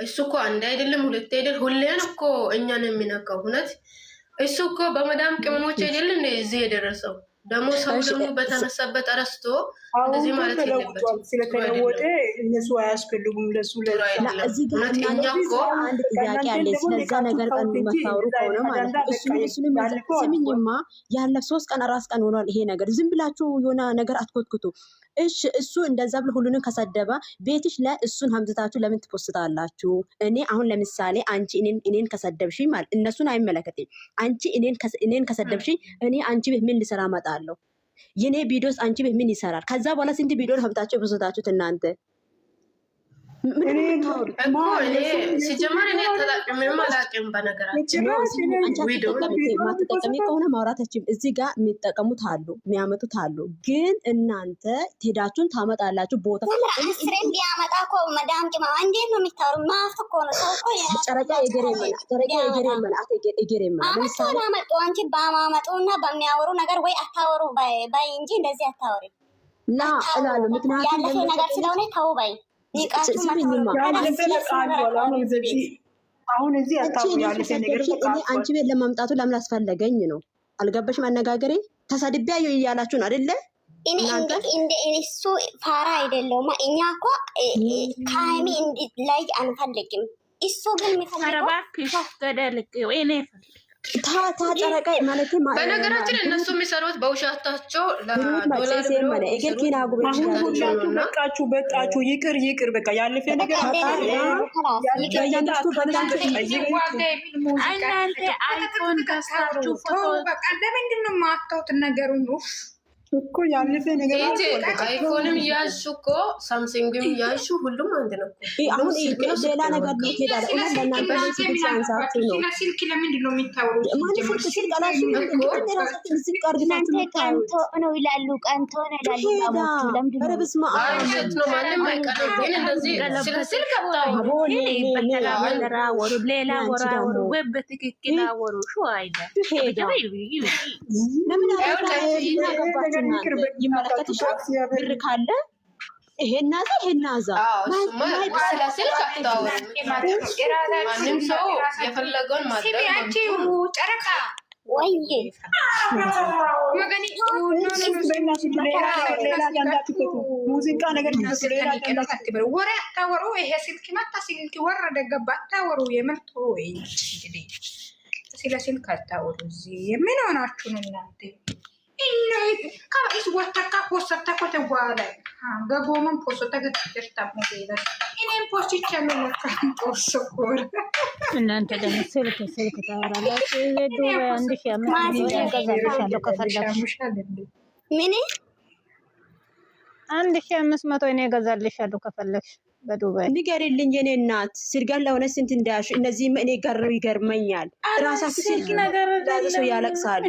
እሱ እኮ አንድ አይደለም ሁለት አይደለም ሁሌን እኮ እኛን የሚነካው እውነት እሱ እኮ በመዳም ቅመሞች አይደል እዚህ የደረሰው ደግሞ ሰው ደግሞ በተነሳበት አረስቶ እንደዚህ ማለት የለበትም ስለተለወጠ እነሱ አያስፈልጉም ለሱ እዚህ ጋር አንድ ጥያቄ አለ ስለዛ ነገር ቀን መታወሩ ከሆነ ማለት ነው እሱንም ስምኝማ ያለ 3 ቀን 4 ቀን ሆኗል ይሄ ነገር ዝም ብላችሁ የሆነ ነገር አትኮትኩቱ እሺ እሱ እንደዛ ብሎ ሁሉንም ከሰደባ ቤትሽ ላይ እሱን ሀምዝታችሁ ለምን ትፖስታላችሁ እኔ አሁን ለምሳሌ አንቺ እኔን ከሰደብሽኝ ማለት እነሱን አይመለከተኝ አንቺ እኔን ከሰደብሽኝ እኔ አንቺ ቤት ምን ልሰራ እመጣለሁ የኔ ቪዲዮስ አንቺ ቤት ምን ይሰራል ከዛ በኋላ ስንት ቪዲዮ ሀምታችሁ የፖስታችሁት እናንተ ሲጀመር እኔ ተጠቅሜም አላውቅም በነገራችን ማትጠቀሚ ከሆነ ማውራታችን እዚህ ጋር የሚጠቀሙት አሉ የሚያመጡት አሉ ግን እናንተ ሄዳችሁን ታመጣላችሁ ቦታ ፍሬንድ ያመጣ እኮ መዳም ጭማ እንዴት ነው የሚታወሩ ማፍ እኮ ነው ሰው እኮ ጨረቃ የገሬ ለምሳሌ አመጡ አንቺ በማመጡና በሚያወሩ ነገር ወይ አታወሩ ባይ እንጂ እንደዚህ አታወሪ ላ እላሉ ምክንያቱም ያለፈ ነገር ስለሆነ ተው ባይ አሁን እዚህ አንቺ ቤት ለማምጣቱ ለምን አስፈለገኝ ነው አልገባሽም አነጋገሬ ተሳድቢያ እያላችሁ ነው አይደለ እንደ እሱ ፋራ አይደለም እኛ እኮ ካይሚ እንዲላይ አንፈልግም እሱ ግን የሚፈልገው ገደልክ ወይኔ ጨረቃ ማለት በነገራችን እነሱ የሚሰሩት በውሻታቸው በቃችሁ ይቅር በቃ ያለፈ ነገር እናንተ አይፎን ገዝታችሁ በቃ ለምንድን ነው የማታውት ነገሩን እኮ ያለፈ ነገር አይፎንም ያዙ እኮ ሳምሰንግም ያዙ ሁሉም አንድ ነው አሁን ሌላ ነገር ነው ይላል ለእናንተ ስልክ ለምንድን ነው የሚታወሩት ቀንቶ ነው ይላሉ ቀንቶ ነው ይላሉ ሌላ ወራወሩ በትክክል አወሩ ሹ አይደ ለምን ይመለከትሻል ብር ካለ ይሄናዛ ማንም ሰው የፈለገውን ማድረግ ጨረቃ ወይ ሙዚቃ ነገር ወሬ አታወሩ ይሄ ስልክ መጣ ስልክ ወረደ ገባ አታወሩ የምርቶ ወይ እንግዲህ ስለ ስልክ አታወሩ እዚህ ምን ሆናችሁ ነው እናንተ ወተካ ፖስታ ኮተዋለ ገጎመን ፖስታ ገጥተሽታ ሞዴለስ እኔም ፖስቻለሁ ለካንቶስኮር እናንተ ደግሞ ስልክ ታወራላችሁ የዱባይ 1500 ገዛልሻለሁ ከፈለግሽ ምን 1500 እኔ ገዛልሻለሁ ከፈለግሽ በዱባይ ንገሪልኝ የኔ እናት ስልጋን ለሆነ ስንት እንዳሽ እነዚህ እኔ ገርመኛል ራሳችሁ ስልክ ነገር ዳሰው ያለቅሳሉ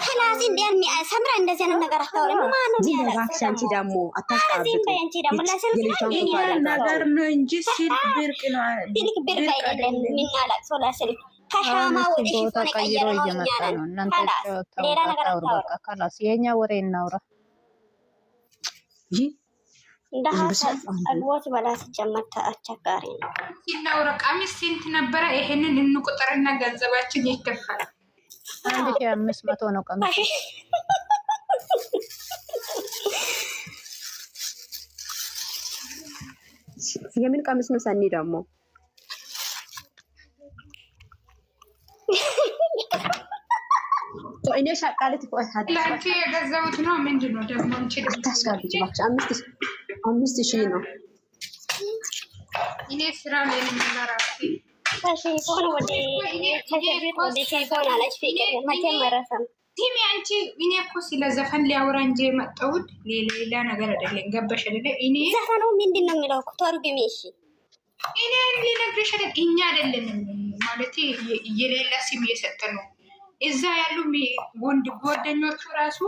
ክላስ እንዴን ሰምራ እንደዚህ አይነት ነገር አታወሪም ማን ነው ያለቅሳል አንቺ ደግሞ አታስቃብጥ አንቺ ደግሞ ለስልክ ነገር ነው እንጂ ስልክ ብርቅ ነው ስልክ ብርቅ አይደለም ምን ያለቅሰው ለስልክ ከሻማ ወደ ሽፎን ቀይሮ እየመጣ ነው እናንተ ሌላ ነገር አታወራ ካላስ የኛ ወሬ እናውራ አልወት በላስ ጀመርታ አስቸጋሪ ነው ሲናውራ ቀሚስ ስንት ነበረ ይሄንን እንቁጥርና ገንዘባችን ይከፈላል 1500 ነው ቀሚስ የምን ቀሚስ ነው ሰኒ ደግሞ እኔ ሻቃለት ቆይታለች ለአንቺ የገዛሁት ነው ምንድነው ደግሞ አንቺ ታስጋብጭ ባክሽ 5000 ነው እኔ ስራ ላይ ነኝ ለራሴ ከሽፎን ወደ ከሽፎን ወደ ሽፎን አለች ፍቅር መቼም አይረሳም ቲሚ አንቺ እኔ እኮ ስለ ዘፈን ሊያወራ እንጂ የመጣሁት ሌላ ነገር አይደለም ገባሽ አይደለ እኔ ዘፈኑ ምንድነው የሚለው ተርጉሚ እሺ እኔ ልነግርሽ አይደል እኛ አይደለም ማለት የሌላ ስም እየሰጠ ነው እዛ ያሉ ወንድ ጓደኞቹ ራሱ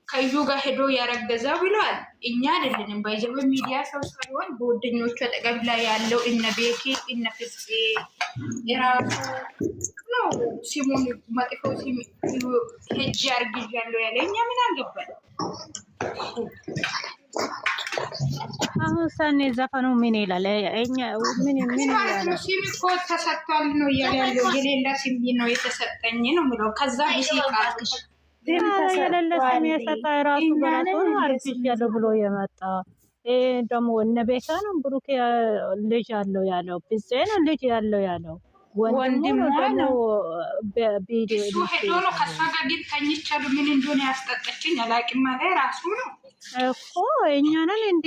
ከዩ ጋር ሄዶ ያረገዛ ብለዋል እኛ አይደለንም ባይዘው ሚዲያ ሰው ሳይሆን ጓደኞቹ አጠገብ ላይ ያለው እነ ቤኪ እነ ፍፄ የራሱ ነው ሲሞን መጥፎ ሲም ሄጅ አርግዣለሁ ያለ እኛ ምን አገባን አሁን ሰኔ ዘፈኑ ምን ይላል? እኛ ምን ይላል? ሲም እኮ ተሰጥቷል ነው ያለው። የሌላ ሲም ነው የተሰጠኝ ነው የሚለው። ከዛ የሌለ ስም የሰጠ ራሱ በራሱ አርቲፊሻል ብሎ የመጣ ደግሞ እነ ቤታ ነው ብሩክ ልጅ አለው ያለው ቢዜ ነው ልጅ ያለው ያለው ወንድሙ ነው በቪዲዮ ሄዶ ነው ከሷ ጋር ግን ተኝቻለሁ። ምን እንደሆነ ያስጠጠችኝ አላውቅም ማለት ራሱ ነው እኮ እኛ ነን እንደ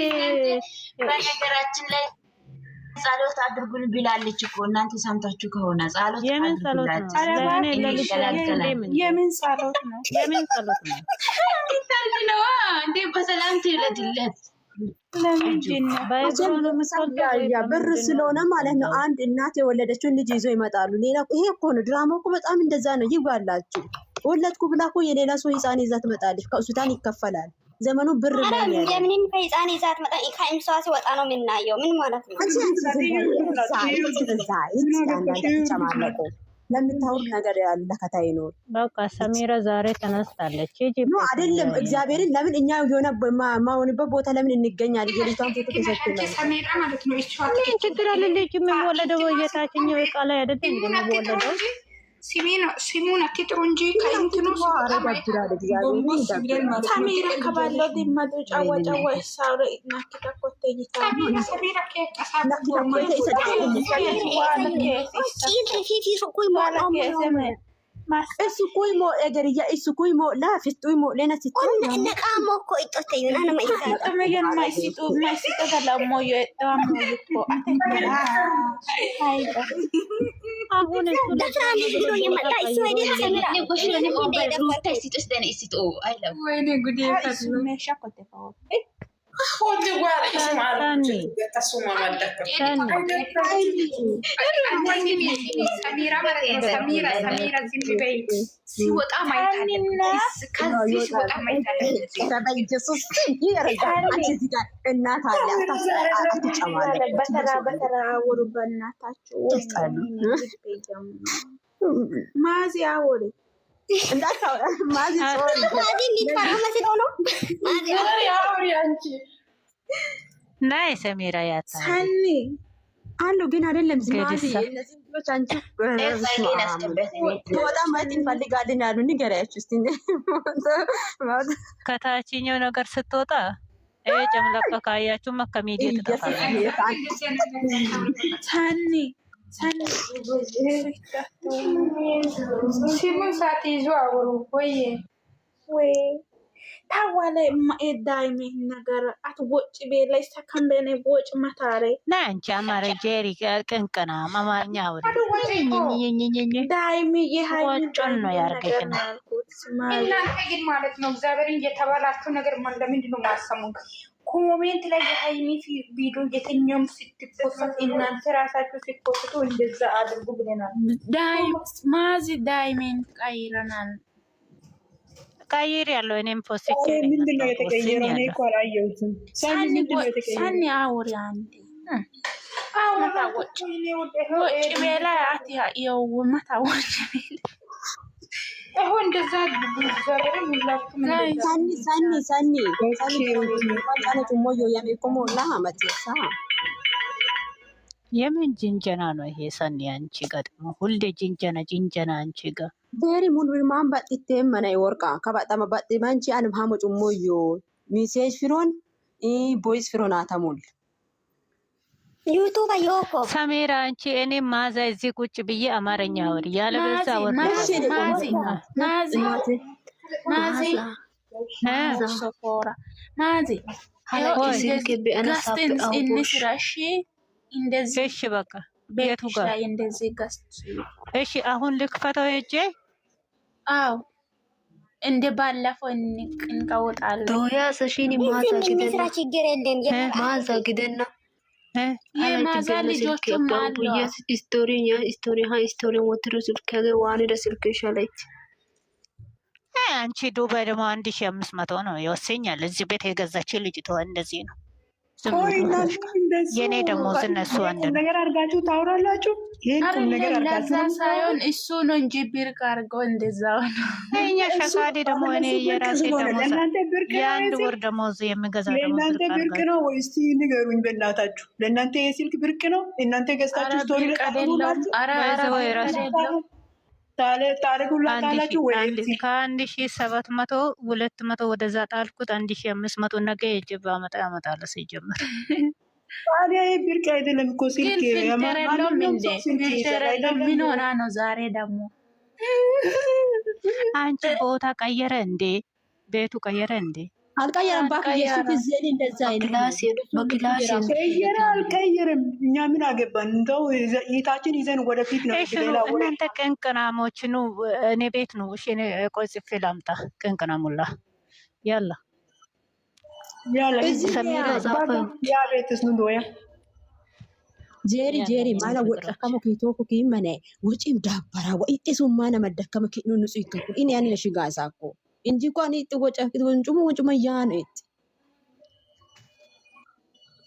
በነገራችን ላይ ጸሎት አድርጉን ብላለች እኮ እናንተ ሰምታችሁ ከሆነ ጸሎት የምን ጸሎት ነው? የምን ጸሎት ነው? የምን ጸሎት ነው? ነው እንዴ በሰላም ትውለድለት ብር ስለሆነ ማለት ነው። አንድ እናት የወለደችውን ልጅ ይዞ ይመጣሉ። ሌላ ይሄ እኮ ነው ድራማው እኮ በጣም እንደዛ ነው። ይጓላችሁ ወለድኩ ብላ እኮ የሌላ ሰው ህፃን ይዛ ትመጣለች። ከሱዳን ይከፈላል። ዘመኑ ብር ላይ ነው። የምንም ከህፃን ይዛት መጣ ከእምሷ ሲወጣ ነው የምናየው። ምን ማለት ነው? ለምታውር ነገር ያለ ከታይ ነው። በቃ ሰሚራ ዛሬ ተነስታለች። ነው አይደለም? እግዚአብሔርን ለምን እኛ የሆነ ማውንበት ቦታ ለምን እንገኛለን? የልጅቷን ፎቶ ተሰጥቷል። ሰሚራ ማለት ነው። እሷ ችግር አለ። ልጅ የሚወለደው የታችኛው እቃ ላይ አይደለም የሚወለደው። ሲሙን አትጥሩ እንጂ ከእንትኑ ሰሚራ ከባለው ዲማዶ ጫዋ ጫዋ ሳውረ ናኪታ ኮተይታ ሰሚራ Isu kui mo egeriya isu kui mo la fitu mo lena situ ነቃሞ እኮ እጦተኝ እና ነው ማይታ ተመየን ማይሲጡ ተላሞ የጣሞ እኮ አሁን እሱ ለፍራን ቪዲዮ የመጣ እሱ አይደል? ሰሚራ ወሽኔ ሞባይል ሩታይ ሲጥስ ደነ ሲጡ አይለው ወይኔ ጉዴ ፈሉ ሜሻኮቴ ፈው ሆድ ዋር ይስማሉ ተሱማ ማደከ ሰሚራ ሰሚራ ዝም በይ ሲወጣ ማይታለች ከዚህ ሲወጣ ማይታለች በኢየሱስ ይረጋል። እዚህ ጋር እናት አለ አትጨማለ በተራ ወሩ በእናታችሁ ወጣሉ ማዚያ ወሬ እንዳታው ማዚ ሊፈራ መስሎ ነው። ናይ ሰሚራ ያታ ሰኒ አሉ ግን አይደለም ዝማዚ እነዚህ ልጆች አንቺ በጣም ማየት እንፈልጋለን ያሉ ንገሪያችሁ እስቲ ከታችኛው ነገር ስትወጣ ጨምለቀ ካያችሁ መከሚዲያ ትጠፋለች። ሰኒ ሲሙን ሳትይዙ አውሩ ወይ ታዋለ ዳይሜ ነገር አትወጭ ቤላይ ሰከም በኔ ወጭ መታረ ናንቺ አማረ ጄሪ ቅንቅና ማማኛ ወደ ዳይሜ ወጭን ነው ያርገሽና እናንተ ግን ማለት ነው እግዚአብሔርን እየተባላችሁ ነገር ለምንድን ነው ማሰሙት? ኮሜንት ላይ የሃይሚ ቪዲዮ የትኛውም ስትፖስት እናንተ ራሳችሁ ስትፖስቱ እንደዛ አድርጉ ብለናል። ማዚ ዳይሜን ቀይረናል። ቀይር ያለው እኔም ፖስት ምንድን ነው የተቀየረው? እኔ እኮ አላየሁትም። ሰኒ አውሪ አንዴ መታወጭ ወጭ ቤላ አትያ የው መታወጭ አሁን እንደዛ እግዚአብሔርን ሁላችሁም ሰኒ ማጫነቱ ሞዮ የሚቆሞ ለሐመትሳ የምን ጅንጀና ነው ይሄ? ሰኒ አንቺ ጋር ደግሞ ሁሌ ጅንጀና አንቺ ጋር ዴሪ ሙሉ ማን ባጥቴ ማና ይወርቃ ከባጣማ ባጥ ማንቺ አንም ሐመጩ ሞዮ ሚሴጅ ፍሮን ቦይስ ፍሮን አታሙል ዩቱብ አየውኮ ሰሜራ አንቺ እኔ ማዛ እዚህ ቁጭ ብዬ አማርኛ ወር ያለ በዛ ወር ሶፎራ ማዚ እንደዚህ እሺ በቃ ቤቱ ጋር እንደዚህ ጋስት እሺ አሁን ልክፈተው ሄጄ አው እንደ ባለፈው እንቀውጣለን ዶያ ሰሺኒ ማዛ ግደና ችግር የለም ማዛ ግደና የማዛ ልጆቹ ማለት ስቶሪ ወትሩ ስልክ ዋን ስልክ ይሻለች። አንቺ ዱባይ ደግሞ 1500 ነው ይወሰኛል። እዚህ ቤት የገዛችው ልጅቷ እንደዚህ ነው። የኔ ደግሞ እነሱ አንድ ነው ነገር አድርጋችሁ ታውራላችሁ። ይሄን ቁም ነገር አድርጋችሁ ሳይሆን እሱ ነው እንጂ ብርቅ አድርገው እንደዛው ነው። እኛ ሸቃዴ ደግሞ እኔ የራሴ ደግሞ የአንድ ወር ደሞዝ የምገዛ ደግሞ ለእናንተ ብርቅ ነው ወይ? እስቲ ንገሩኝ በእናታችሁ። ለእናንተ የስልክ ብርቅ ነው? እናንተ ገዝታችሁ ስቶሪ ለታደርጉላችሁ ታደርጉላታላችሁ ወይ? ከ1700 200 ወደዛ ጣልኩት 1500 ነገ የጅብ አመጣ ያመጣለ ሲጀምር ታዲያ ብርቅ አይደለም እኮ ስልክ ምን ሆና ነው ዛሬ ደግሞ አንቺ ቦታ ቀየረ እንዴ? ቤቱ ቀየረ እንዴ? አልቀየረም። ባክየሱት ዘን እንደዛ በክላስ ቀየረ አልቀየረም እኛ ምን አገባን? እንደው ይታችን ይዘን ወደፊት ነው። እናንተ ቅንቅናሞች ነው። እኔ ቤት ነው። እሺ እኔ ቆይ ጽፌ ላምጣ። ቅንቅናሙላ ያላ ሰሚራ ዛፈ ያ ቤትስ ነው ዶያ ጄሪ ማላ ወደከመ ኪቶኩ ኪመነ ወጪም ዳበራ ወኢጤሱ ማና መደከመ ኪኑ ንጹ ይከኩ ኢኒ ያን ለሽጋሳኮ እንጂ ቋን ይጥወጫ ወንጩሙ ያኔት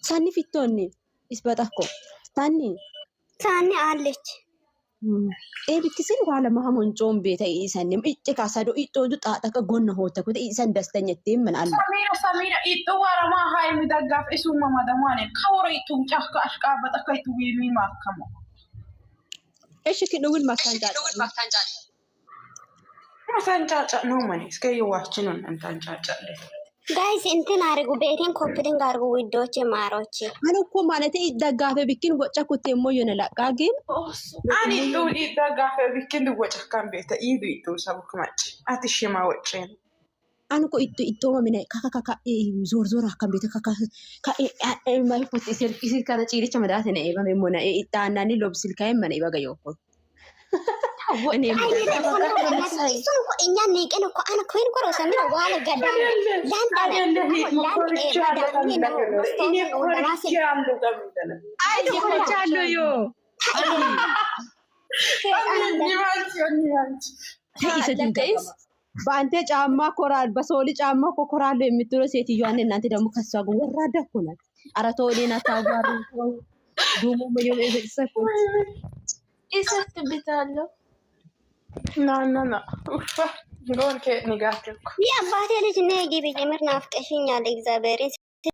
ሳኒ ፊቶኒ ይስበጣኮ ሳኒ አለች ኤቢክሲን ዋለ ማሃሞን ጮም ቤተ ኢሰንም እጭ ካሳዶ ኢጦዱ ጣጣከ ጎነ ሆተኩ ኢሰን ደስተኛት ምን አለ ሰሚራ ኢጦ ወራማ ሃይ ምደጋፍ እሱ ማማደማኔ ከወሬቱም ጫካ አሽቃበጠ ከይቱ የሚማከሙ እሺ ከነውል ማካንጫጫ ነው ማኔ እስከ ይዋችንን እንታንጫጫለን ጋይስ እንትን አርጉ ቤቴን ኮፒሊንግ አርጉ ውዶቼ ማሮቼ አለኮ ማለት ይደጋፈ ቢኪን ወጫ ኩቴ ሞየነ ለቃ ግን አኒ ዱል ይደጋፈ ቢኪን ወጫ ካን ቤተ ይዱ ሰብኩ ማጭ አትሽማ ወጭ አንኮ ኢቶ ማሚነ ካካካ ዞር አካን ቤተ ካካ ማይ ፎት ሰርቂሲ ካና ጪሪቸ መዳት ነ ኤባ ሜሞና ኢጣናኒ ሎብስል ካይ መነ ይባገዮ እኔ እኛ ነቀን እኮ አነ ኮይን ኮሮ ሰሚራ ዋለ ገዳ በአንተ ጫማ ኮራል በሶሊ ጫማ ኮራል የምትለው ሴትዮዋን እናንተ ደግሞ ከሷ ጋር ወራዳ እኮ ናት። ኧረ ተው እኔን አታዋሩ። ዱሙ ምን ይሰሰኩ ይሰጥብታለሁ ና ብሎን ከንጋት የአባቴ ልጅ ነይ ግቢ። የምር ናፍቀሽኛል እግዚአብሔርን